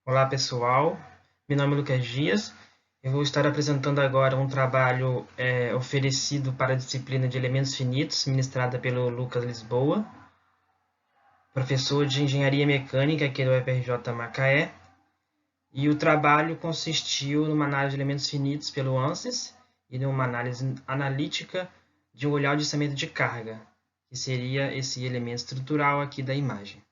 Olá pessoal, meu nome é Lucas Dias. Eu vou estar apresentando agora um trabalho oferecido para a disciplina de Elementos Finitos, ministrada pelo Lucas Lisboa, professor de Engenharia Mecânica aqui do UFRJ Macaé. E o trabalho consistiu numa análise de elementos finitos pelo ANSYS e numa análise analítica de um olhar de alçamento de carga, que seria esse elemento estrutural aqui da imagem.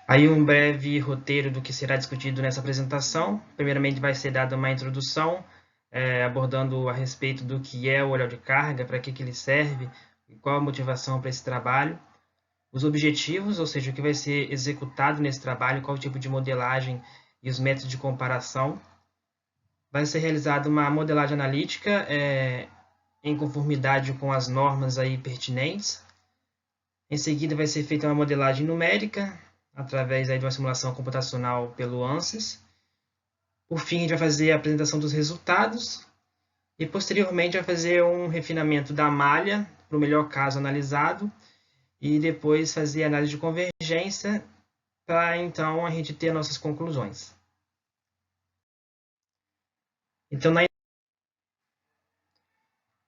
Aí um breve roteiro do que será discutido nessa apresentação. Primeiramente vai ser dada uma introdução, abordando a respeito do que é o olhar de carga, para que ele serve e qual a motivação para esse trabalho. Os objetivos, ou seja, o que vai ser executado nesse trabalho, qual o tipo de modelagem e os métodos de comparação. Vai ser realizada uma modelagem analítica em conformidade com as normas aí pertinentes. Em seguida vai ser feita uma modelagem numérica, através aí de uma simulação computacional pelo ANSYS. Por fim, a gente vai fazer a apresentação dos resultados e, posteriormente, vai fazer um refinamento da malha para o melhor caso analisado e depois fazer a análise de convergência para, então, a gente ter nossas conclusões. Então,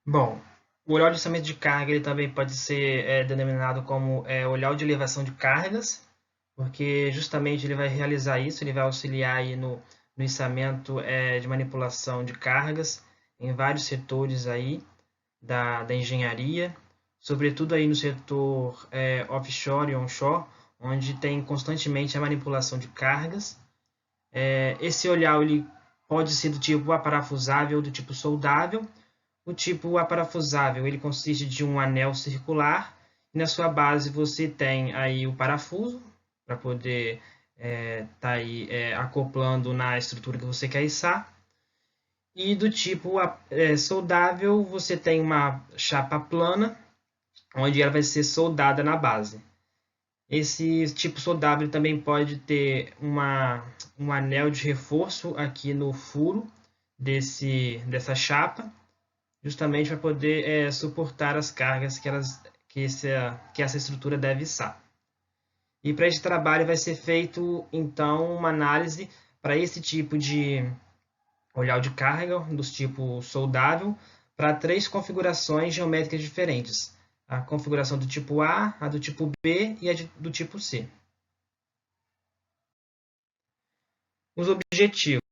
Bom, o olhar de alçamento de carga ele também pode ser denominado como olhar de elevação de cargas, porque justamente ele vai realizar isso, ele vai auxiliar aí no içamento de manipulação de cargas em vários setores aí da engenharia, sobretudo aí no setor offshore e onshore, onde tem constantemente a manipulação de cargas. Esse olhar ele pode ser do tipo aparafusável ou do tipo soldável. O tipo aparafusável ele consiste de um anel circular e na sua base você tem aí o parafuso para poder tá aí acoplando na estrutura que você quer içar. E do tipo soldável você tem uma chapa plana onde ela vai ser soldada na base. Esse tipo soldável também pode ter um anel de reforço aqui no furo dessa chapa, justamente para poder suportar as cargas que essa estrutura deve içar. E para esse trabalho vai ser feito, então, uma análise para esse tipo de olhar de carga, dos tipos soldável, para 3 configurações geométricas diferentes. A configuração do tipo A, a do tipo B e a do tipo C. Os objetivos.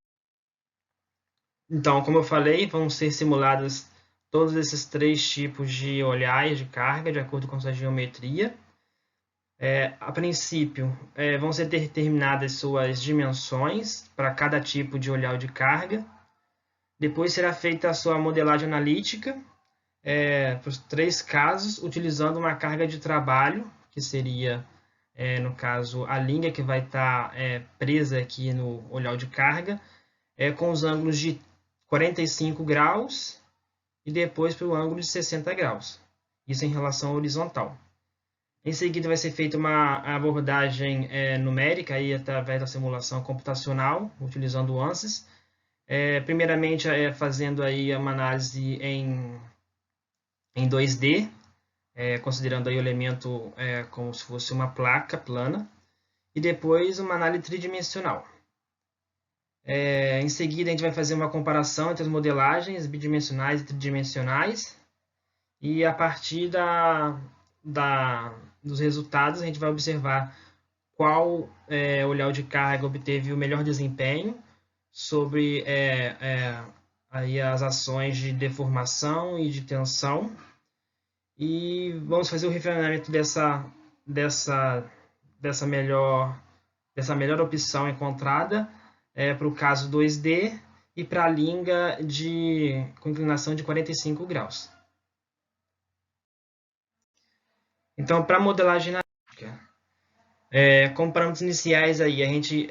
Então, como eu falei, vão ser simulados todos esses 3 tipos de olhares de carga, de acordo com sua geometria. A princípio, vão ser determinadas suas dimensões para cada tipo de olhar de carga. Depois será feita a sua modelagem analítica para os 3 casos, utilizando uma carga de trabalho, que seria, no caso, a linha que vai estar presa aqui no olhar de carga, com os ângulos de 45 graus e depois para o ângulo de 60 graus. Isso em relação horizontal. Em seguida, vai ser feita uma abordagem numérica aí, através da simulação computacional, utilizando o ANSYS. Primeiramente, fazendo aí uma análise em 2D, considerando aí o elemento como se fosse uma placa plana, e depois uma análise tridimensional. Em seguida, a gente vai fazer uma comparação entre as modelagens bidimensionais e tridimensionais, e a partir dos resultados, a gente vai observar qual olhar de carga obteve o melhor desempenho sobre aí as ações de deformação e de tensão. E vamos fazer o refinamento dessa melhor opção encontrada para o caso 2D e para a linha com inclinação de 45 graus. Então, para a modelagem analítica, como parâmetros iniciais, aí, a gente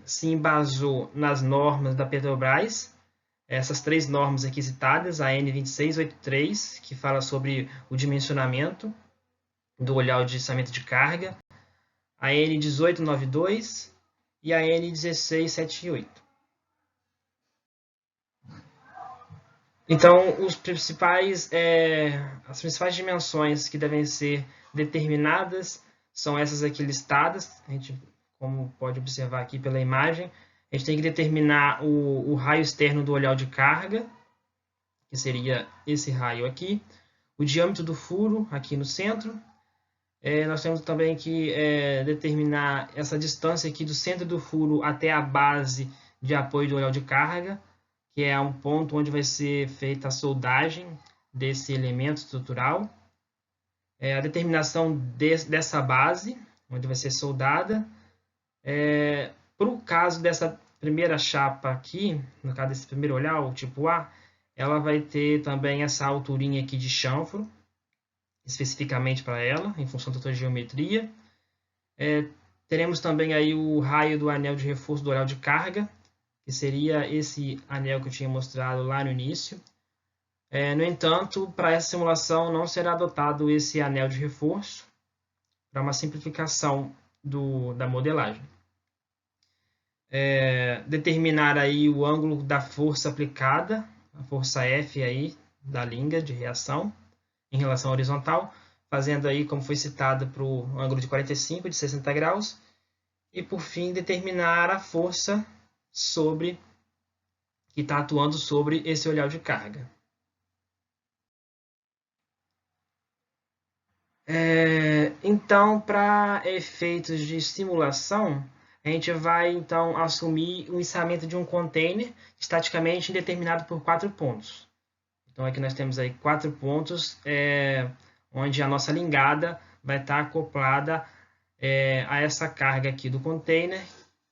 se embasou nas normas da Petrobras, essas 3 normas aqui citadas, a N2683, que fala sobre o dimensionamento do olhar de içamento de carga, a N1892 e a N1678. Então, as principais dimensões que devem ser determinadas são essas aqui listadas. A gente como pode observar aqui pela imagem. A gente tem que determinar o raio externo do olhar de carga, que seria esse raio aqui. O diâmetro do furo aqui no centro. Nós temos também que determinar essa distância aqui do centro do furo até a base de apoio do olhar de carga, que é um ponto onde vai ser feita a soldagem desse elemento estrutural. A determinação dessa base, onde vai ser soldada. Para o caso dessa primeira chapa aqui, no caso desse primeiro olhar, o tipo A, ela vai ter também essa alturinha aqui de chanfro, especificamente para ela, em função da sua geometria. Teremos também aí o raio do anel de reforço do olhar de carga, que seria esse anel que eu tinha mostrado lá no início. No entanto, para essa simulação não será adotado esse anel de reforço, para uma simplificação da modelagem. Determinar aí o ângulo da força aplicada, a força F aí da linga de reação em relação à horizontal, fazendo aí, como foi citado, para o ângulo de 45, de 60 graus. E, por fim, determinar a força que está atuando sobre esse olhar de carga. Então, para efeitos de simulação, a gente vai então assumir o içamento de um container estaticamente determinado por 4 pontos. Então aqui nós temos aí 4 pontos, onde a nossa lingada vai estar acoplada a essa carga aqui do container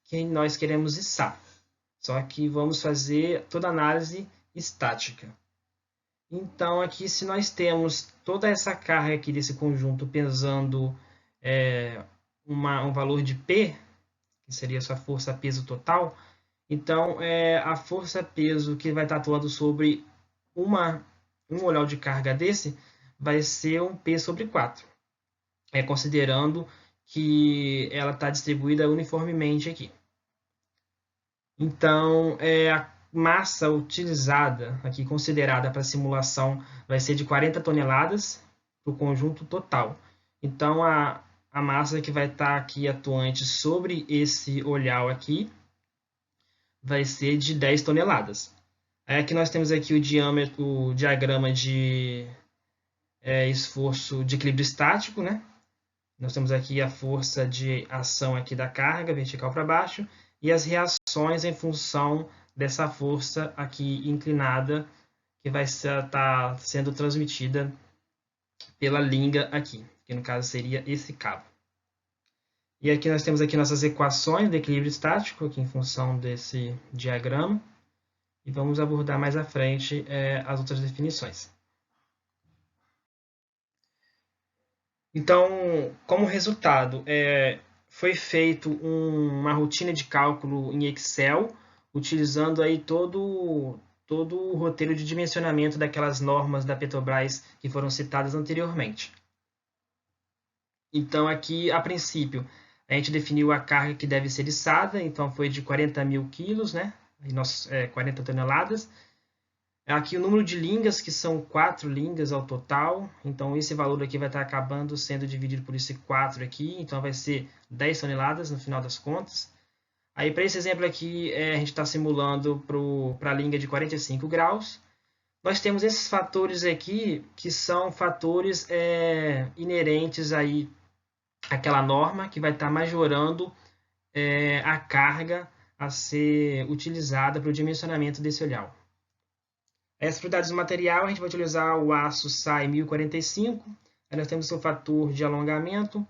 que nós queremos içar. Só que vamos fazer toda a análise estática. Então, aqui, se nós temos toda essa carga aqui desse conjunto pesando um valor de P, que seria a sua força-peso total, então a força-peso que vai estar atuando sobre um olhar de carga desse vai ser um P sobre 4, considerando que ela está distribuída uniformemente aqui. Então, a massa utilizada, aqui considerada para a simulação, vai ser de 40 toneladas para o conjunto total. Então, a massa que vai estar aqui atuante sobre esse olhar aqui vai ser de 10 toneladas. Aqui nós temos aqui o diagrama de esforço de equilíbrio estático, né? Nós temos aqui a força de ação aqui da carga, vertical para baixo, e as reações em função dessa força aqui inclinada, que vai estar sendo transmitida pela linga aqui, que no caso seria esse cabo. E aqui nós temos aqui nossas equações de equilíbrio estático, aqui em função desse diagrama, e vamos abordar mais à frente as outras definições. Então, como resultado, foi feito uma rotina de cálculo em Excel, utilizando aí todo o roteiro de dimensionamento daquelas normas da Petrobras que foram citadas anteriormente. Então, aqui, a princípio, a gente definiu a carga que deve ser içada, então foi de 40 mil quilos, né? 40 toneladas. Aqui o número de lingas, que são 4 lingas ao total, então esse valor aqui vai estar acabando sendo dividido por esse 4 aqui, então vai ser 10 toneladas no final das contas. Aí para esse exemplo aqui, a gente está simulando para a linga de 45 graus. Nós temos esses fatores aqui, que são fatores inerentes aí àquela norma, que vai estar majorando a carga a ser utilizada para o dimensionamento desse olhar. As propriedades do material, a gente vai utilizar o aço SAI 1045, aí nós temos o seu fator de alongamento,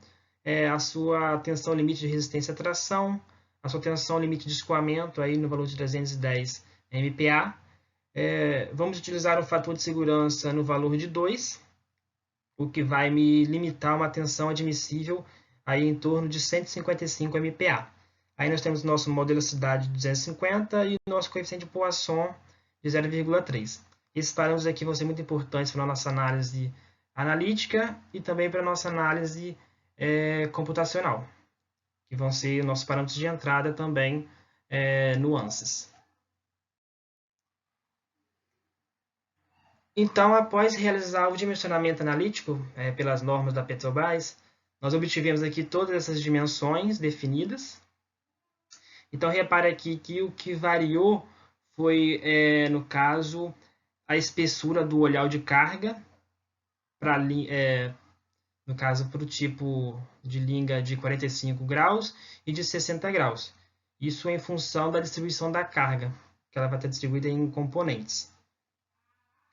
a sua tensão limite de resistência à tração, a sua tensão limite de escoamento aí no valor de 310 MPa. Vamos utilizar um fator de segurança no valor de 2, o que vai me limitar uma tensão admissível aí em torno de 155 MPa. Aí nós temos nosso modo de elasticidade de 250 e nosso coeficiente de Poisson de 0,3. Esses parâmetros aqui vão ser muito importantes para a nossa análise analítica e também para a nossa análise computacional, que vão ser nossos parâmetros de entrada também, nuances. Então, após realizar o dimensionamento analítico pelas normas da Petrobras, nós obtivemos aqui todas essas dimensões definidas, Então, repare aqui que o que variou foi, no caso, a espessura do olhar de carga, no caso, para o tipo de linga de 45 graus e de 60 graus. Isso é em função da distribuição da carga, que ela vai estar distribuída em componentes.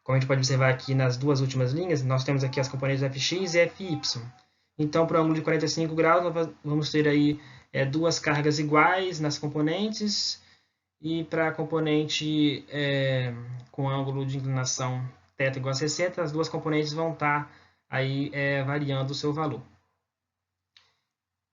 Como a gente pode observar aqui nas duas últimas linhas, nós temos aqui as componentes Fx e Fy. Então, para o ângulo de 45 graus, nós vamos ter aí duas cargas iguais nas componentes, e para a componente com ângulo de inclinação θ igual a 60, as duas componentes vão estar aí variando o seu valor.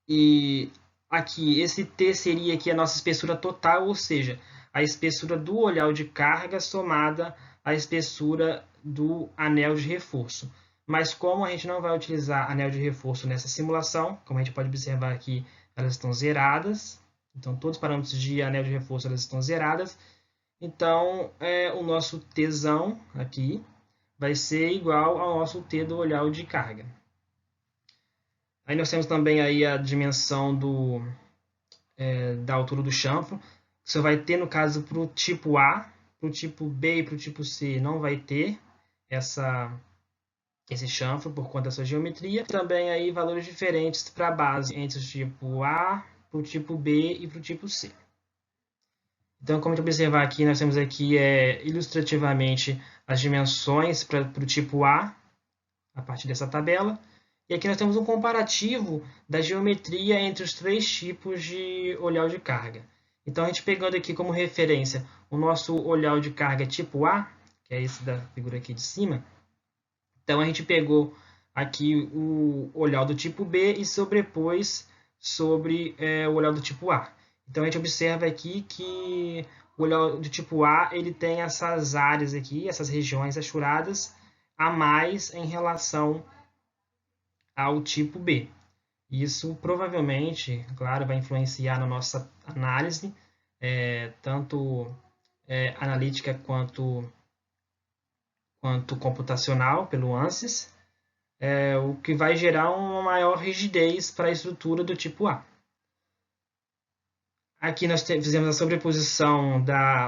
E aqui, esse T seria aqui a nossa espessura total, ou seja, a espessura do olhar de carga somada à espessura do anel de reforço. Mas como a gente não vai utilizar anel de reforço nessa simulação, como a gente pode observar aqui, elas estão zeradas. Então, todos os parâmetros de anel de reforço elas estão zeradas. Então, o nosso Tzão aqui vai ser igual ao nosso T do olhar de carga. Aí nós temos também aí a dimensão da altura do chanfro. Você vai ter, no caso, para o tipo A, para o tipo B e para o tipo C não vai ter esse chanfro por conta da sua geometria. Também aí valores diferentes para a base entre o tipo A, para o tipo B e para o tipo C. Então, como a gente observar aqui, nós temos aqui ilustrativamente as dimensões para o tipo A, a partir dessa tabela. E aqui nós temos um comparativo da geometria entre os três tipos de olhar de carga. Então, a gente pegando aqui como referência o nosso olhar de carga tipo A, que é esse da figura aqui de cima. Então, a gente pegou aqui o olhar do tipo B e sobrepôs sobre o olhar do tipo A. Então, a gente observa aqui que o olhar do tipo A ele tem essas áreas aqui, essas regiões achuradas a mais em relação ao tipo B. Isso provavelmente, claro, vai influenciar na nossa análise, tanto analítica quanto computacional, pelo ANSYS, o que vai gerar uma maior rigidez para a estrutura do tipo A. Aqui nós fizemos a sobreposição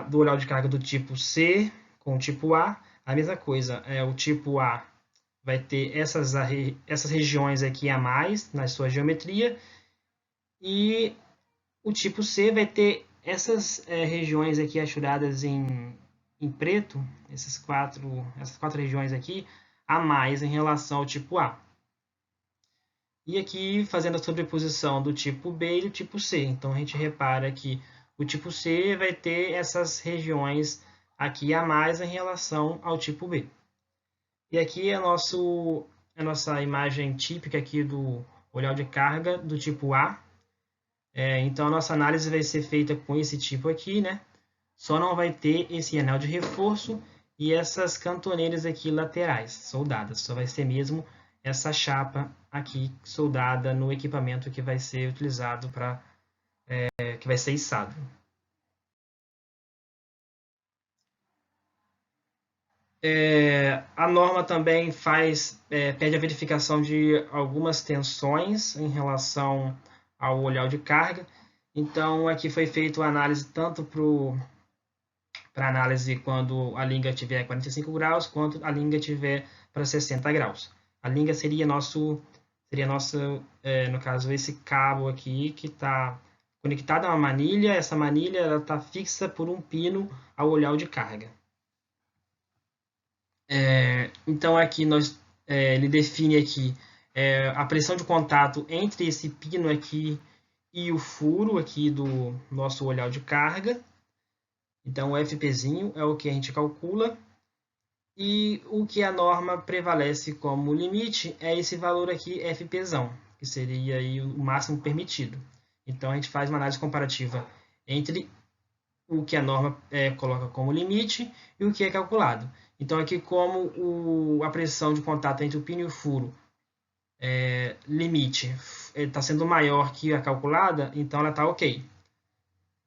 do olhar de carga do tipo C com o tipo A. A mesma coisa, o tipo A vai ter essas regiões aqui a mais na sua geometria, e o tipo C vai ter essas regiões aqui achuradas em preto, essas quatro regiões aqui, a mais em relação ao tipo A. E aqui fazendo a sobreposição do tipo B e do tipo C. Então a gente repara que o tipo C vai ter essas regiões aqui a mais em relação ao tipo B. E aqui é a nossa imagem típica aqui do olhar de carga do tipo A. Então a nossa análise vai ser feita com esse tipo aqui, né? Só não vai ter esse anel de reforço e essas cantoneiras aqui laterais soldadas. Só vai ser mesmo essa chapa aqui soldada no equipamento que vai ser utilizado que vai ser içado. A norma também pede a verificação de algumas tensões em relação ao olhar de carga. Então, aqui foi feita a análise tanto para análise quando a linga tiver 45 graus, quanto a linga tiver para 60 graus. A linga seria nosso, no caso, esse cabo aqui que está conectado a uma manilha. Essa manilha está fixa por um pino ao olhar de carga. Então aqui ele define aqui a pressão de contato entre esse pino aqui e o furo aqui do nosso olhar de carga. Então o FPzinho é o que a gente calcula, e o que a norma prevalece como limite é esse valor aqui, FPzão, que seria aí o máximo permitido. Então a gente faz uma análise comparativa entre o que a norma coloca como limite e o que é calculado. Então aqui, como a pressão de contato entre o pino e o furo limite está sendo maior que a calculada, então ela está ok.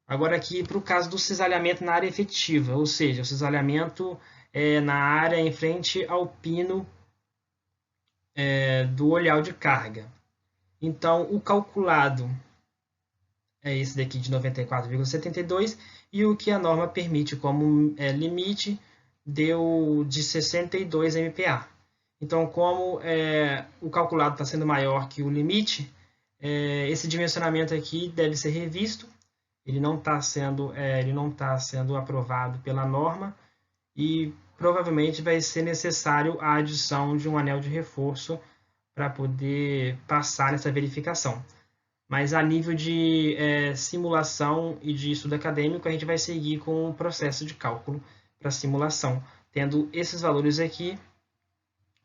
Agora aqui para o caso do cisalhamento na área efetiva, ou seja, o cisalhamento na área em frente ao pino do olhar de carga. Então o calculado é esse daqui de 94,72, e o que a norma permite como limite deu de 62 MPa. Então, como o calculado está sendo maior que o limite, esse dimensionamento aqui deve ser revisto. Ele não está sendo aprovado pela norma e provavelmente vai ser necessário a adição de um anel de reforço para poder passar nessa verificação. Mas a nível de simulação e de estudo acadêmico, a gente vai seguir com o processo de cálculo para simulação, tendo esses valores aqui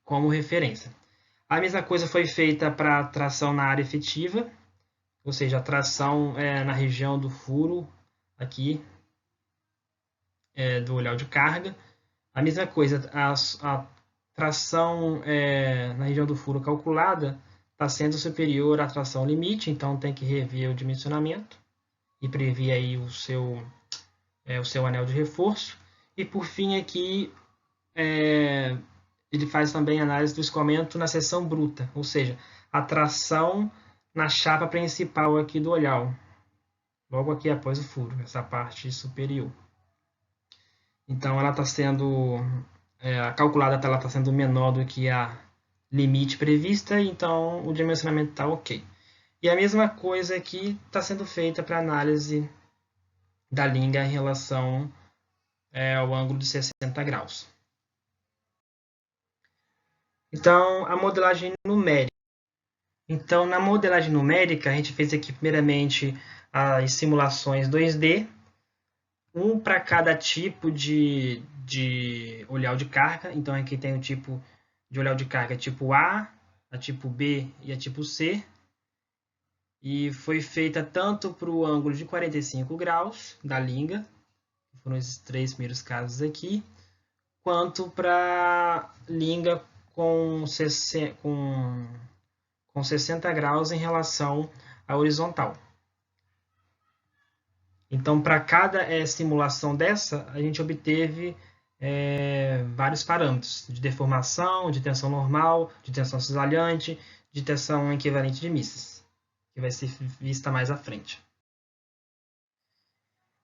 como referência. A mesma coisa foi feita para a tração na área efetiva, ou seja, a tração na região do furo aqui do olhar de carga. A mesma coisa, a tração na região do furo calculada está sendo superior à tração limite, então tem que rever o dimensionamento e prever aí o seu anel de reforço. E por fim aqui, ele faz também análise do escoamento na seção bruta, ou seja, a tração na chapa principal aqui do olhar, logo aqui após o furo, essa parte superior. Então ela está sendo calculada, ela está sendo menor do que a limite prevista, então o dimensionamento está ok. E a mesma coisa aqui está sendo feita para análise da linga em relação ao ângulo de 60 graus. Então, a modelagem numérica. Então, na modelagem numérica, a gente fez aqui primeiramente as simulações 2D, um para cada tipo de olhar de carga. Então, aqui tem o tipo de olhar de carga tipo A, a tipo B e a tipo C. E foi feita tanto para o ângulo de 45 graus da linga, que foram esses 3 primeiros casos aqui, quanto para linga com 60 graus em relação à horizontal. Então, para cada simulação dessa, a gente obteve vários parâmetros de deformação, de tensão normal, de tensão cisalhante, de tensão equivalente de Mises, que vai ser vista mais à frente.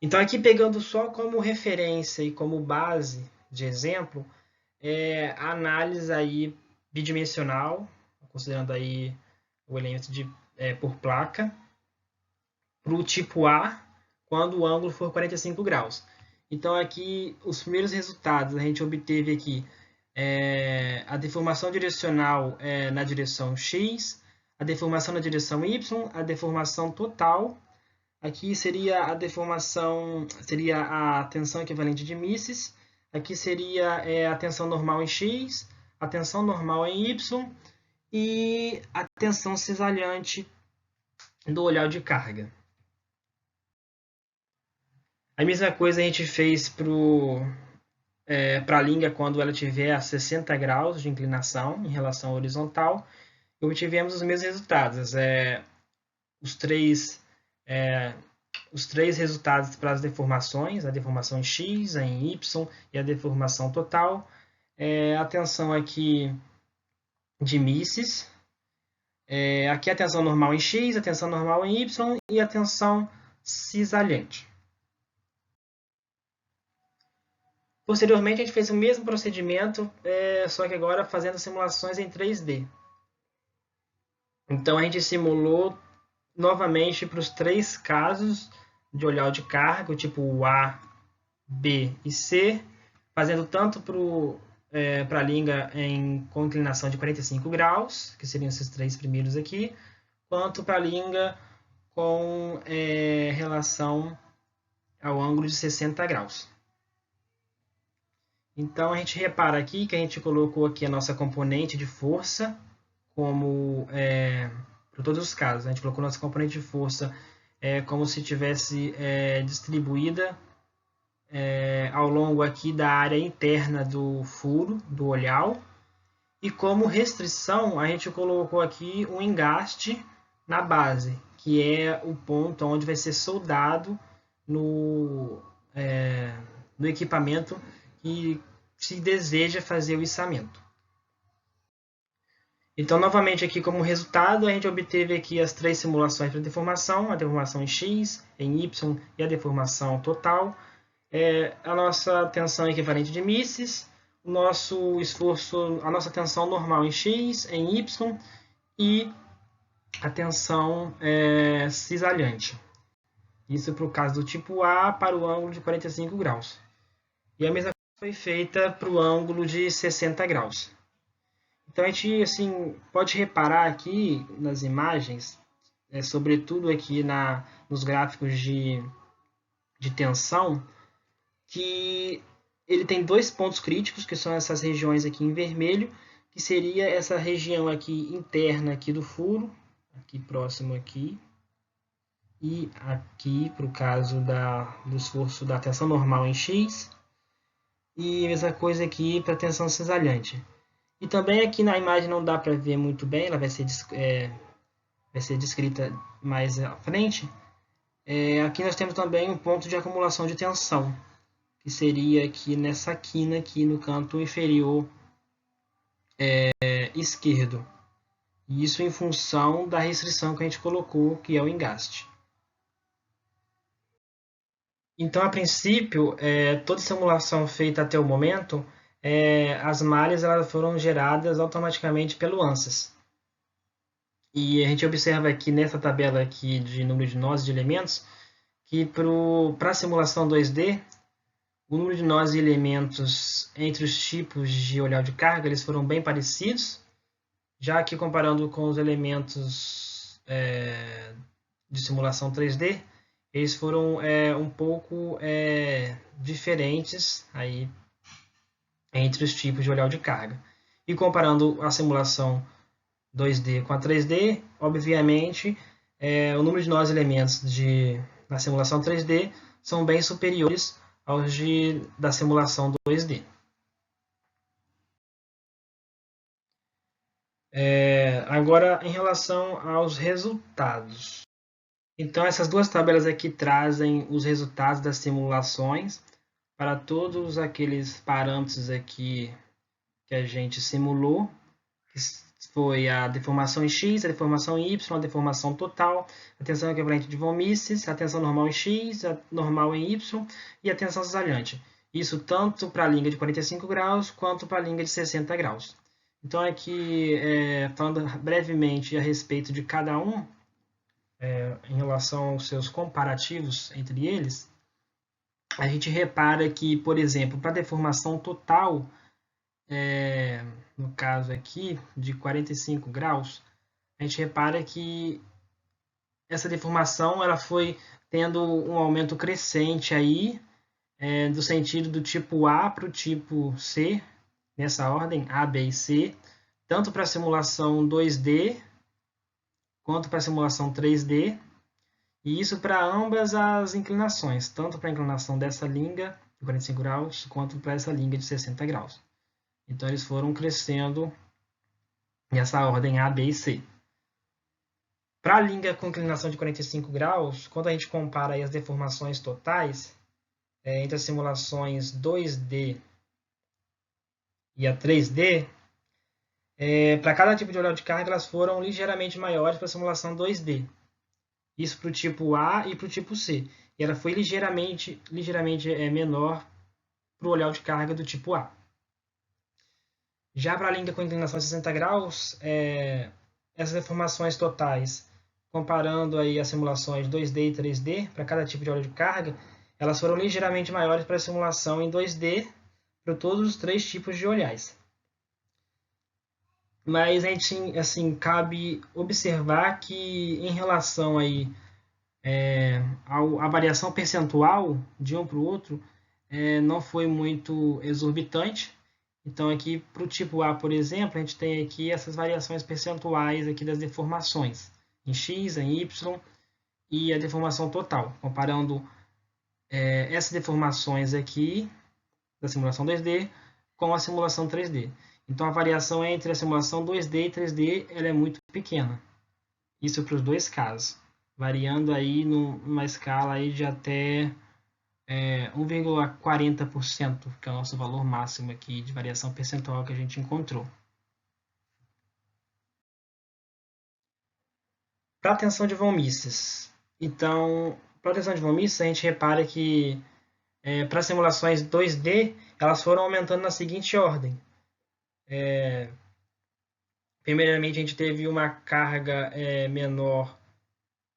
Então, aqui pegando só como referência e como base de exemplo, a análise aí bidimensional, considerando aí o elemento por placa, para o tipo A, quando o ângulo for 45 graus. Então, aqui, os primeiros resultados, a gente obteve aqui a deformação direcional na direção X, a deformação na direção Y, a deformação total. Aqui seria a deformação, seria a tensão equivalente de Mises. Aqui seria a tensão normal em X, a tensão normal em Y e a tensão cisalhante do olhar de carga. A mesma coisa a gente fez para a linga quando ela tiver a 60 graus de inclinação em relação à horizontal. E obtivemos os mesmos resultados. Os três resultados para as deformações, a deformação em X, em Y e a deformação total. A tensão aqui de Mises. Aqui a tensão normal em X, a tensão normal em Y e a tensão cisalhante. Posteriormente, a gente fez o mesmo procedimento, só que agora fazendo simulações em 3D. Então, a gente simulou novamente para os 3 casos de olhar de carga, o tipo A, B e C, fazendo tanto para a linga com inclinação de 45 graus, que seriam esses 3 primeiros aqui, quanto para a linga com relação ao ângulo de 60 graus. Então, a gente repara aqui que a gente colocou aqui a nossa componente de força, como para todos os casos. A gente colocou nossa componente de força como se tivesse distribuída ao longo aqui da área interna do furo, do olhar. E como restrição, a gente colocou aqui um engaste na base, que é o ponto onde vai ser soldado no equipamento que se deseja fazer o içamento. Então, novamente aqui como resultado, a gente obteve aqui as 3 simulações para deformação, a deformação em X, em Y e a deformação total. A nossa tensão equivalente de Mises, o nosso esforço, a nossa tensão normal em X, em Y e a tensão cisalhante. Isso para o caso do tipo A para o ângulo de 45 graus. E a mesma coisa foi feita para o ângulo de 60 graus. Então a gente assim, pode reparar aqui nas imagens, sobretudo aqui nos gráficos de tensão, que ele tem 2 pontos críticos, que são essas regiões aqui em vermelho, que seria essa região aqui interna aqui do furo, aqui próximo aqui, e aqui para o caso do esforço da tensão normal em X, e a mesma coisa aqui para a tensão cisalhante. E também aqui na imagem não dá para ver muito bem, ela vai ser descrita mais à frente. Aqui nós temos também um ponto de acumulação de tensão, que seria aqui nessa quina aqui no canto inferior esquerdo. E isso em função da restrição que a gente colocou, que é o engaste. Então, a princípio, toda simulação feita até o momento, as malhas elas foram geradas automaticamente pelo ANSYS. E a gente observa aqui nessa tabela aqui de número de nós de elementos, que para a simulação 2D, o número de nós e elementos entre os tipos de olhar de carga eles foram bem parecidos, já que comparando com os elementos de simulação 3D, eles foram um pouco diferentes aí entre os tipos de olhar de carga. E comparando a simulação 2D com a 3D, obviamente, o número de nós e elementos na simulação 3D são bem superiores aos da simulação 2D. Agora, em relação aos resultados. Então, essas duas tabelas aqui trazem os resultados das simulações para todos aqueles parâmetros aqui que a gente simulou, que foi a deformação em X, a deformação em Y, a deformação total, a tensão equivalente de von Mises, a tensão normal em X, a normal em Y e a tensão cisalhante. Isso tanto para a linha de 45 graus quanto para a linha de 60 graus. Então, aqui, falando brevemente a respeito de cada um, em relação aos seus comparativos entre eles, a gente repara que, por exemplo, para a deformação total, no caso aqui, de 45 graus, a gente repara que essa deformação ela foi tendo um aumento crescente aí, do sentido do tipo A para o tipo C, nessa ordem, A, B e C, tanto para a simulação 2D quanto para a simulação 3D, e isso para ambas as inclinações, tanto para a inclinação dessa linha de 45 graus, quanto para essa linha de 60 graus. Então, eles foram crescendo nessa ordem A, B e C. Para a linha com inclinação de 45 graus, quando a gente compara aí as deformações totais entre as simulações 2D e a 3D, para cada tipo de olhar de carga, elas foram ligeiramente maiores para a simulação 2D. Isso para o tipo A e para o tipo C. E ela foi ligeiramente menor para o olhar de carga do tipo A. Já para a linha com inclinação de 60 graus, essas deformações totais, comparando aí as simulações 2D e 3D, para cada tipo de olhar de carga, elas foram ligeiramente maiores para a simulação em 2D para todos os 3 tipos de olhares. Mas a gente, assim, cabe observar que em relação aí, a variação percentual de um para o outro não foi muito exorbitante. Então aqui para o tipo A, por exemplo, a gente tem aqui essas variações percentuais aqui das deformações em X, em Y e a deformação total, comparando essas deformações aqui da simulação 2D com a simulação 3D. Então a variação entre a simulação 2D e 3D ela é muito pequena. Isso para os dois casos, variando aí numa escala aí de até 1,40%, que é o nosso valor máximo aqui de variação percentual que a gente encontrou. Para a tensão de von Mises. Então, para a tensão de von Mises, a gente repara que para simulações 2D, elas foram aumentando na seguinte ordem. Primeiramente, a gente teve uma carga menor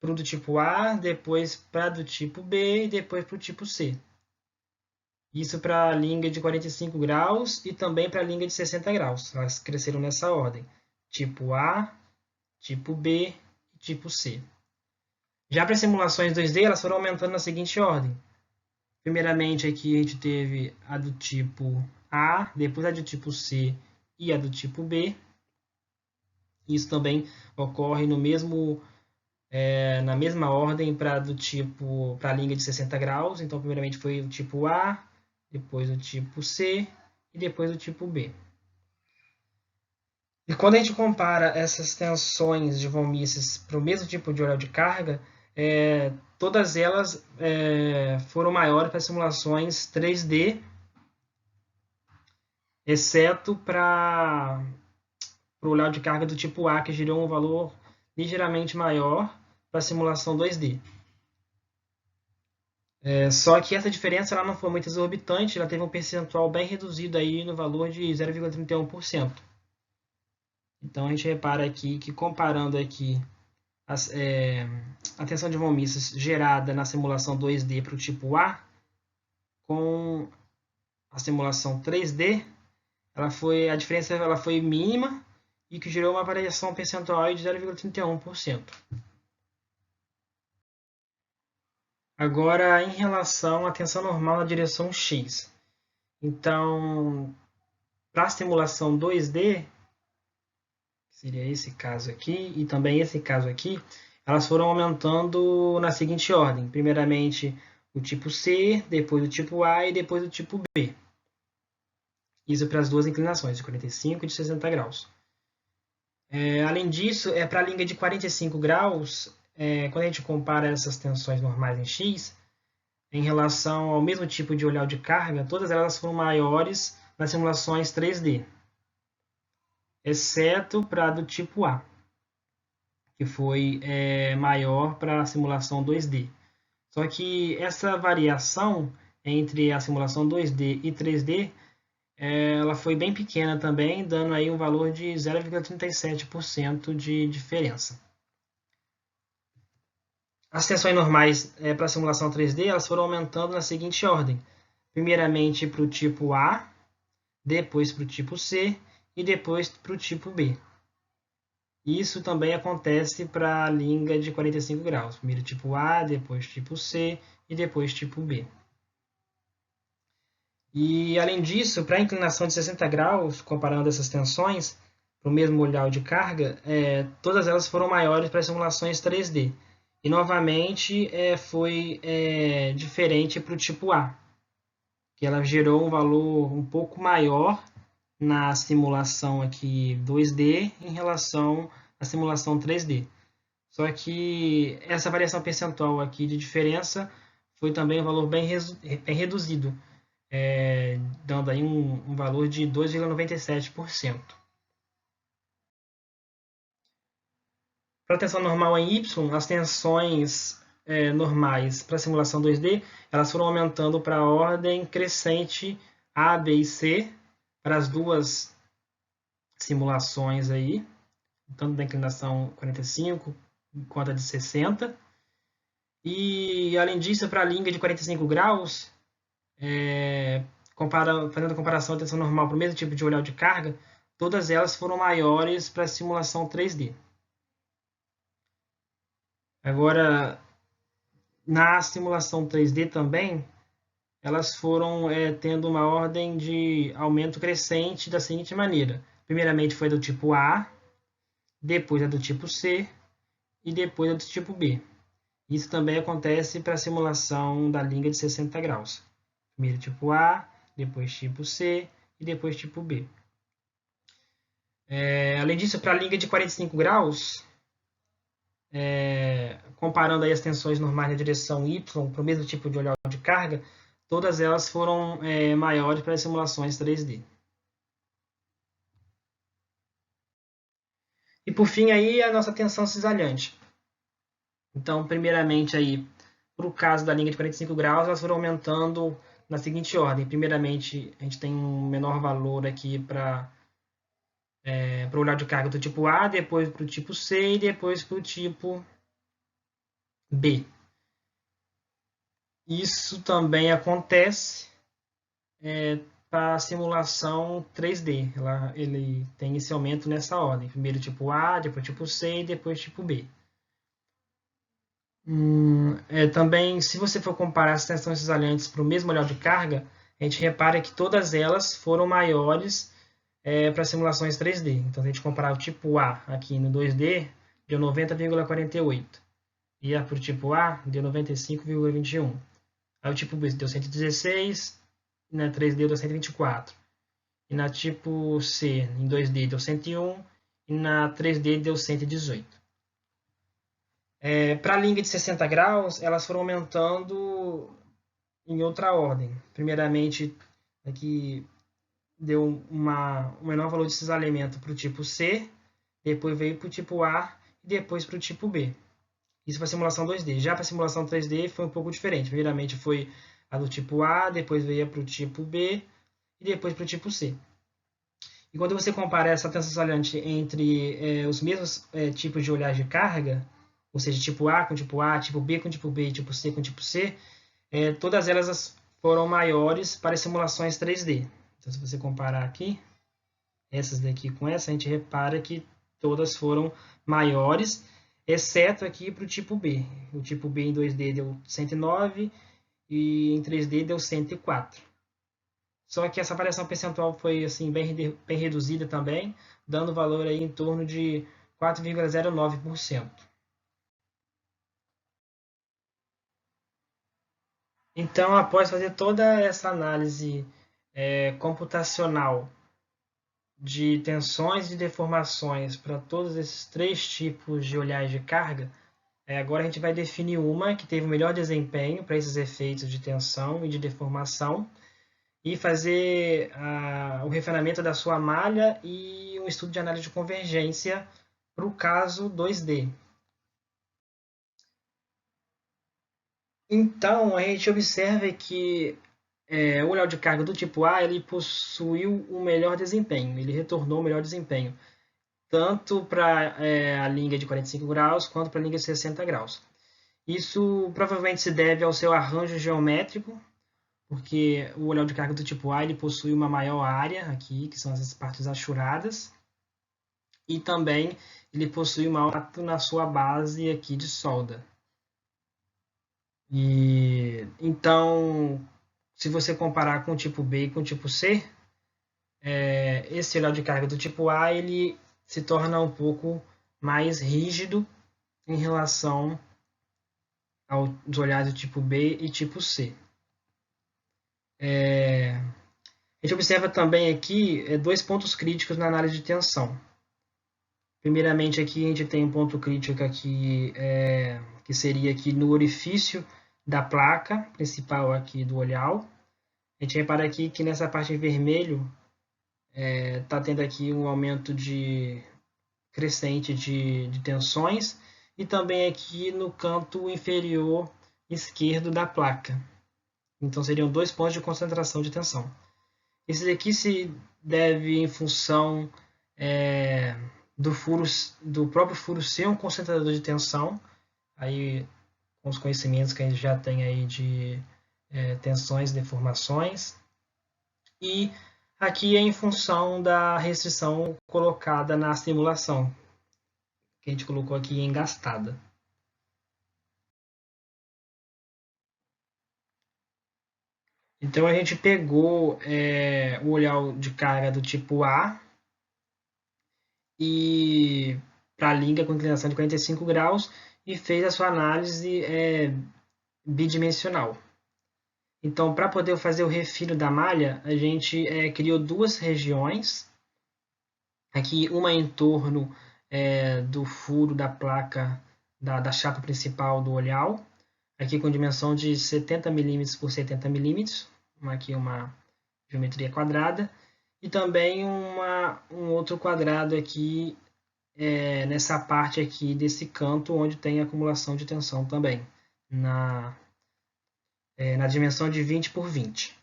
para o do tipo A, depois para do tipo B e depois para o tipo C. Isso para a linga de 45 graus e também para a linga de 60 graus. Elas cresceram nessa ordem. Tipo A, tipo B e tipo C. Já para simulações 2D, elas foram aumentando na seguinte ordem. Primeiramente, aqui a gente teve a do tipo A, depois a do tipo C e a do tipo B. Isso também ocorre no mesmo, na mesma ordem para a linha de 60 graus. Então, primeiramente foi o tipo A, depois o tipo C e depois o tipo B. E quando a gente compara essas tensões de von Mises para o mesmo tipo de óleo de carga, todas elas foram maiores para simulações 3D, exceto para o óleo de carga do tipo A, que gerou um valor ligeiramente maior para a simulação 2D. Só que essa diferença ela não foi muito exorbitante, ela teve um percentual bem reduzido aí no valor de 0,31%. Então a gente repara aqui que comparando aqui a tensão de von Mises gerada na simulação 2D para o tipo A com a simulação 3D, a diferença ela foi mínima e que gerou uma variação percentual de 0,31%. Agora, em relação à tensão normal na direção X. Então, para a simulação 2D, seria esse caso aqui e também esse caso aqui, elas foram aumentando na seguinte ordem. Primeiramente o tipo C, depois o tipo A e depois o tipo B. Isso para as duas inclinações, de 45 e de 60 graus. Além disso, para a linha de 45 graus, quando a gente compara essas tensões normais em X, em relação ao mesmo tipo de olhar de carga, todas elas foram maiores nas simulações 3D, exceto para a do tipo A, que foi maior para a simulação 2D. Só que essa variação entre a simulação 2D e 3D, ela foi bem pequena também, dando aí um valor de 0,37% de diferença. As tensões normais para a simulação 3D, elas foram aumentando na seguinte ordem. Primeiramente para o tipo A, depois para o tipo C e depois para o tipo B. Isso também acontece para a linga de 45 graus. Primeiro tipo A, depois tipo C e depois tipo B. E além disso, para a inclinação de 60 graus, comparando essas tensões para o mesmo olhar de carga, todas elas foram maiores para as simulações 3D. E novamente foi diferente para o tipo A, que ela gerou um valor um pouco maior na simulação aqui 2D em relação à simulação 3D. Só que essa variação percentual aqui de diferença foi também um valor bem reduzido, dando aí um valor de 2,97%. Para a tensão normal em Y, as tensões normais para a simulação 2D, elas foram aumentando para a ordem crescente A, B e C, para as duas simulações aí, tanto da inclinação 45 quanto a de 60. E, além disso, para a linha de 45 graus, fazendo a comparação da tensão normal para o mesmo tipo de olhar de carga, todas elas foram maiores para a simulação 3D. Agora, na simulação 3D também, elas foram tendo uma ordem de aumento crescente da seguinte maneira. Primeiramente foi do tipo A, depois a do tipo C e depois a do tipo B. Isso também acontece para a simulação da linha de 60 graus. Primeiro tipo A, depois tipo C e depois tipo B. Além disso, para a linha de 45 graus, comparando aí as tensões normais na direção Y para o mesmo tipo de olhar de carga, todas elas foram maiores para as simulações 3D. E por fim aí a nossa tensão cisalhante. Então, primeiramente, aí, para o caso da linha de 45 graus, elas foram aumentando na seguinte ordem. Primeiramente, a gente tem um menor valor aqui para o olhar de carga do tipo A, depois para o tipo C e depois para o tipo B. Isso também acontece para a simulação 3D. Ele tem esse aumento nessa ordem. Primeiro tipo A, depois tipo C e depois tipo B. Também, se você for comparar as tensões isolantes para o mesmo olhar de carga, a gente repara que todas elas foram maiores para simulações 3D. Então, se a gente comparar o tipo A aqui no 2D, deu 90,48. E para o tipo A, deu 95,21. Aí o tipo B deu 116, e na 3D deu 124. E na tipo C, em 2D, deu 101, e na 3D deu 118. Para a linha de 60 graus, elas foram aumentando em outra ordem. Primeiramente, aqui deu um menor valor de cisalhamento para o tipo C, depois veio para o tipo A e depois para o tipo B. Isso para a simulação 2D. Já para a simulação 3D foi um pouco diferente. Primeiramente foi a do tipo A, depois veio para o tipo B e depois para o tipo C. E quando você compara essa tensão cisalhante entre os mesmos tipos de olhares de carga, ou seja, tipo A com tipo A, tipo B com tipo B e tipo C com tipo C, todas elas foram maiores para simulações 3D. Então, se você comparar aqui, essas daqui com essa, a gente repara que todas foram maiores, exceto aqui para o tipo B. O tipo B em 2D deu 109 e em 3D deu 104. Só que essa variação percentual foi assim bem reduzida também, dando valor aí em torno de 4,09%. Então, após fazer toda essa análise computacional de tensões e deformações para todos esses três tipos de olhares de carga, agora a gente vai definir uma que teve o melhor desempenho para esses efeitos de tensão e de deformação e fazer o refinamento da sua malha e um estudo de análise de convergência para o caso 2D. Então, a gente observa que o olhar de carga do tipo A ele possuiu o melhor desempenho, ele retornou o melhor desempenho, tanto para a linha de 45 graus quanto para a linha de 60 graus. Isso provavelmente se deve ao seu arranjo geométrico, porque o olhar de carga do tipo A ele possui uma maior área aqui, que são essas partes achuradas, e também ele possui um alto na sua base aqui de solda. E então, se você comparar com o tipo B e com o tipo C, esse olhar de carga do tipo A ele se torna um pouco mais rígido em relação aos olhares do tipo B e tipo C. A gente observa também aqui dois pontos críticos na análise de tensão. Primeiramente, aqui a gente tem um ponto crítico aqui, que seria aqui no orifício da placa principal aqui do olhar. A gente repara aqui que nessa parte em vermelho está tendo aqui um aumento crescente de tensões e também aqui no canto inferior esquerdo da placa. Então seriam dois pontos de concentração de tensão. Esse aqui se deve em função do próprio furo ser um concentrador de tensão, aí com os conhecimentos que a gente já tem aí de tensões e deformações, e aqui é em função da restrição colocada na simulação, que a gente colocou aqui engastada. Então a gente pegou o olhar de carga do tipo A e para a linha com inclinação de 45 graus e fez a sua análise bidimensional. Então, para poder fazer o refino da malha, a gente criou duas regiões. Aqui, uma em torno do furo da placa da chapa principal do olhar. Aqui com dimensão de 70 mm por 70 mm. Aqui uma geometria quadrada. E também um outro quadrado aqui nessa parte aqui desse canto onde tem acumulação de tensão também, na dimensão de 20 por 20.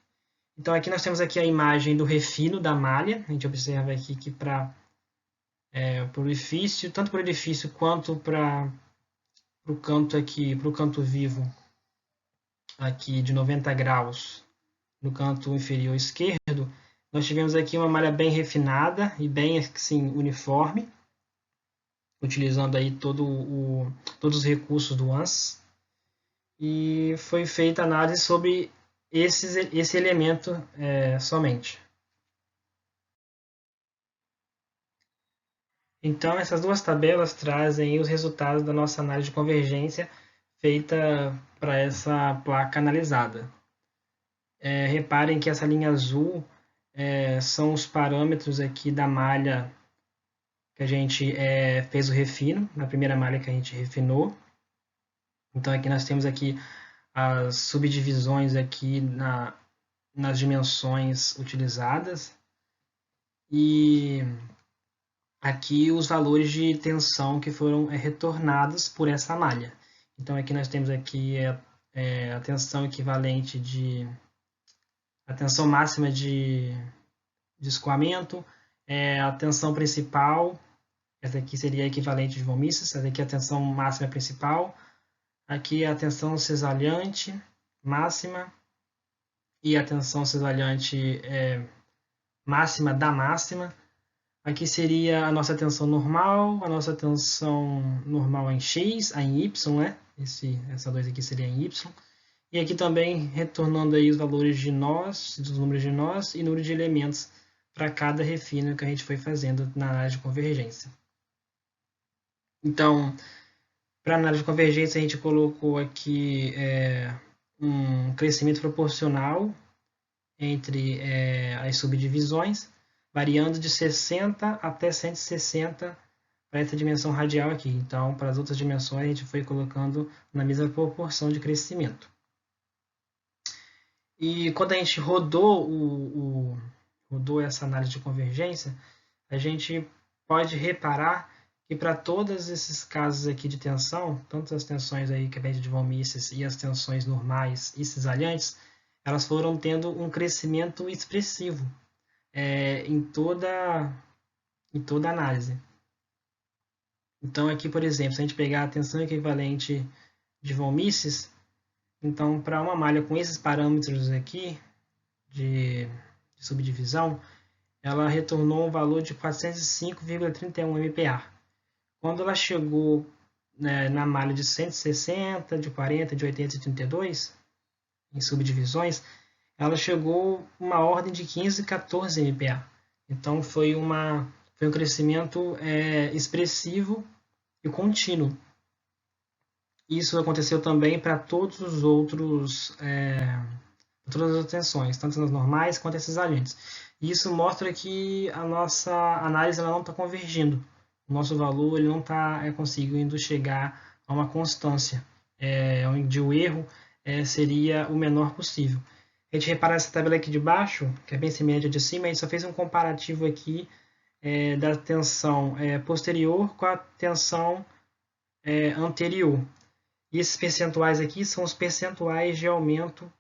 Então aqui nós temos aqui a imagem do refino da malha. A gente observa aqui que para o orifício, tanto para o orifício quanto para o canto aqui, para o canto vivo aqui de 90 graus no canto inferior esquerdo, nós tivemos aqui uma malha bem refinada e bem assim uniforme, utilizando aí todos os recursos do ANSYS, e foi feita análise sobre esse elemento somente. Então, essas duas tabelas trazem os resultados da nossa análise de convergência feita para essa placa analisada. Reparem que essa linha azul são os parâmetros aqui da malha que a gente fez o refino, na primeira malha que a gente refinou. Então aqui nós temos aqui as subdivisões aqui nas dimensões utilizadas e aqui os valores de tensão que foram retornados por essa malha. Então aqui nós temos aqui a tensão equivalente a tensão máxima de escoamento, a tensão principal, essa aqui seria a equivalente de von Mises, essa aqui é a tensão máxima principal, aqui a tensão cisalhante máxima e a tensão cisalhante máxima da máxima. Aqui seria a nossa tensão normal, a nossa tensão normal em X, a em Y, né? Essa 2 aqui seria em Y. E aqui também retornando aí os valores de nós, dos números de nós e número de elementos para cada refino que a gente foi fazendo na análise de convergência. Então, para a análise de convergência, a gente colocou aqui um crescimento proporcional entre as subdivisões, variando de 60 até 160 para essa dimensão radial aqui. Então, para as outras dimensões, a gente foi colocando na mesma proporção de crescimento. E quando a gente rodou essa análise de convergência, a gente pode reparar que para todos esses casos aqui de tensão, tanto as tensões aí que de von Mises e as tensões normais e cisalhantes, elas foram tendo um crescimento expressivo em toda a análise. Então aqui, por exemplo, se a gente pegar a tensão equivalente de von Mises, então para uma malha com esses parâmetros aqui de subdivisão, ela retornou um valor de 405,31 MPa. Quando ela chegou na malha de 160, de 40, de 80 e 32, em subdivisões, ela chegou uma ordem de 15, 14 MPa. Então foi um crescimento expressivo e contínuo. Isso aconteceu também para todos os outros, todas as tensões, tanto nas normais quanto as cisalhantes. E isso mostra que a nossa análise ela não está convergindo. O nosso valor ele não está conseguindo chegar a uma constância, onde o erro seria o menor possível. A gente repara essa tabela aqui de baixo, que é bem semelhante à de cima, a gente só fez um comparativo aqui da tensão posterior com a tensão anterior. E esses percentuais aqui são os percentuais de aumento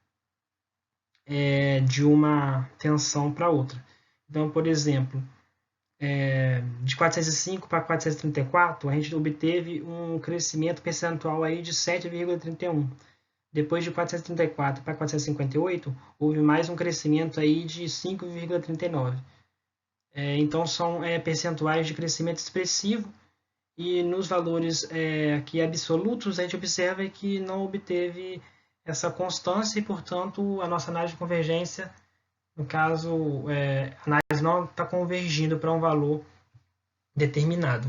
de uma tensão para outra. Então, por exemplo, de 405 para 434, a gente obteve um crescimento percentual aí de 7,31. Depois de 434 para 458, houve mais um crescimento aí de 5,39. Então, são percentuais de crescimento expressivo. E nos valores aqui absolutos, a gente observa que não obteve essa constância e, portanto, a nossa análise de convergência, no caso, a análise não está convergindo para um valor determinado.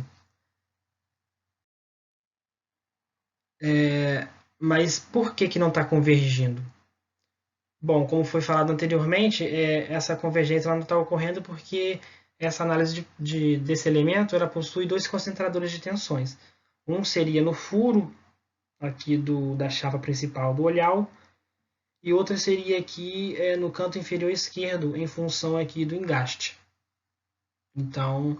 Mas por que não está convergindo? Bom, como foi falado anteriormente, essa convergência não está ocorrendo porque essa análise desse elemento ela possui dois concentradores de tensões. Um seria no furo aqui da chapa principal do olhal e outra seria aqui no canto inferior esquerdo em função aqui do engaste. Então,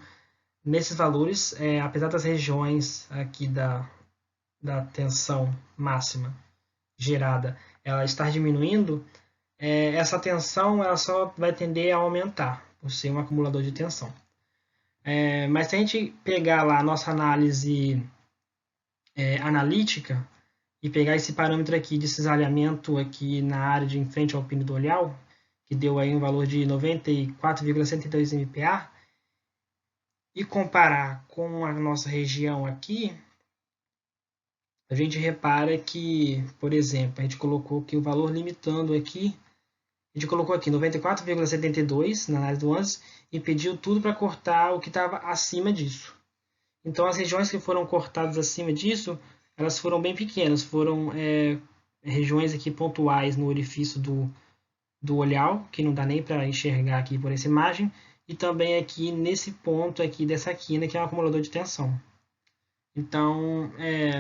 nesses valores, apesar das regiões aqui da tensão máxima gerada, ela estar diminuindo, essa tensão ela só vai tender a aumentar, por ser um acumulador de tensão. Mas se a gente pegar lá a nossa análise analítica e pegar esse parâmetro aqui de cisalhamento aqui na área de em frente ao pino do olhar, que deu aí um valor de 94,102 MPa, e comparar com a nossa região aqui, a gente repara que, por exemplo, a gente colocou aqui o valor limitando aqui, a gente colocou aqui 94,72 na análise do ANSYS e pediu tudo para cortar o que estava acima disso. Então, as regiões que foram cortadas acima disso, elas foram bem pequenas, foram regiões aqui pontuais no orifício do olhar, que não dá nem para enxergar aqui por essa imagem, e também aqui nesse ponto aqui dessa quina, que é um acumulador de tensão. Então,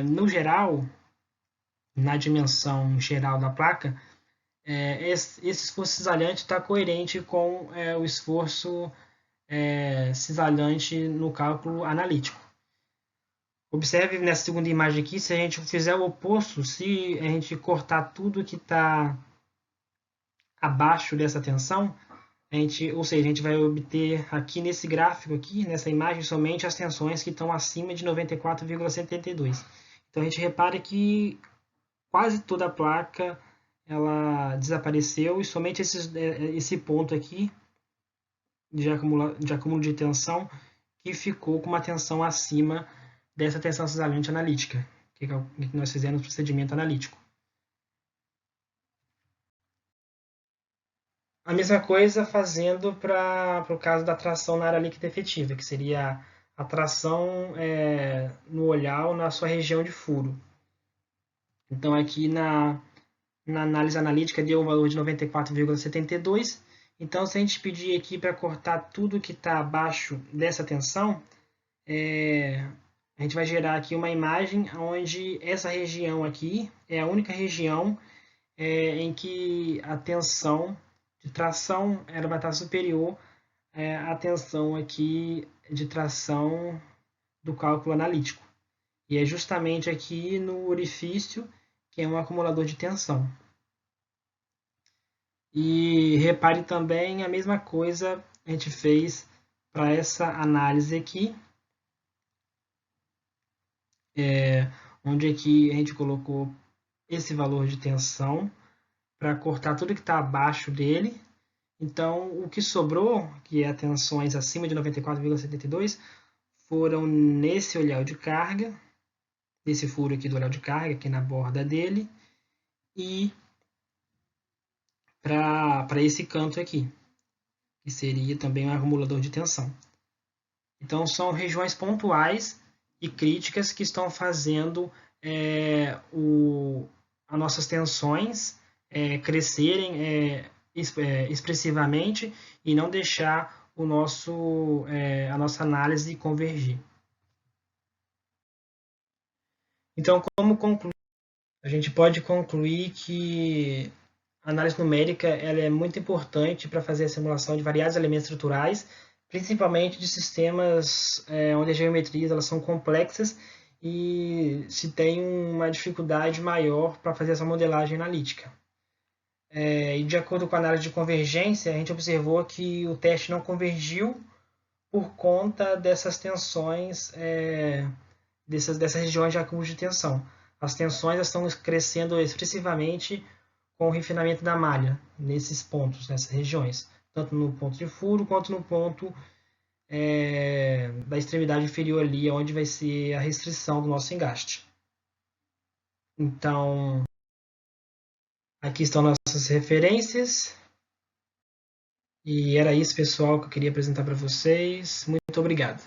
no geral, na dimensão geral da placa, esse esforço cisalhante está coerente com o esforço cisalhante no cálculo analítico. Observe nessa segunda imagem aqui, se a gente fizer o oposto, se a gente cortar tudo que está abaixo dessa tensão, ou seja, a gente vai obter aqui nesse gráfico, aqui, nessa imagem, somente as tensões que estão acima de 94,72. Então a gente repara que quase toda a placa ela desapareceu e somente esse ponto aqui de acúmulo de tensão que ficou com uma tensão acima dessa tensão cisalhante analítica, que é o que nós fizemos no procedimento analítico. A mesma coisa fazendo para o caso da tração na área líquida efetiva, que seria a tração no olhar ou na sua região de furo. Então, aqui na análise analítica deu um valor de 94,72. Então, se a gente pedir aqui para cortar tudo que está abaixo dessa tensão, a gente vai gerar aqui uma imagem onde essa região aqui é a única região em que a tensão de tração ela vai estar superior à tensão aqui de tração do cálculo analítico. E é justamente aqui no orifício que é um acumulador de tensão. E repare também a mesma coisa a gente fez para essa análise aqui, onde aqui a gente colocou esse valor de tensão para cortar tudo que está abaixo dele. Então, o que sobrou, que é tensões acima de 94,72, foram nesse olhar de carga, nesse furo aqui do olhar de carga, aqui na borda dele, e para esse canto aqui, que seria também um acumulador de tensão. Então, são regiões pontuais e críticas que estão fazendo as nossas tensões crescerem expressivamente e não deixar a nossa análise convergir. Então, como concluir? A gente pode concluir que a análise numérica ela é muito importante para fazer a simulação de variados elementos estruturais, principalmente de sistemas onde as geometrias elas são complexas e se tem uma dificuldade maior para fazer essa modelagem analítica. E de acordo com a análise de convergência, a gente observou que o teste não convergiu por conta dessas tensões, dessas regiões de acúmulo de tensão. As tensões estão crescendo expressivamente com o refinamento da malha, nesses pontos, nessas regiões, tanto no ponto de furo quanto no ponto da extremidade inferior ali, onde vai ser a restrição do nosso engaste. Então, aqui estão nossas referências. E era isso, pessoal, que eu queria apresentar para vocês. Muito obrigado.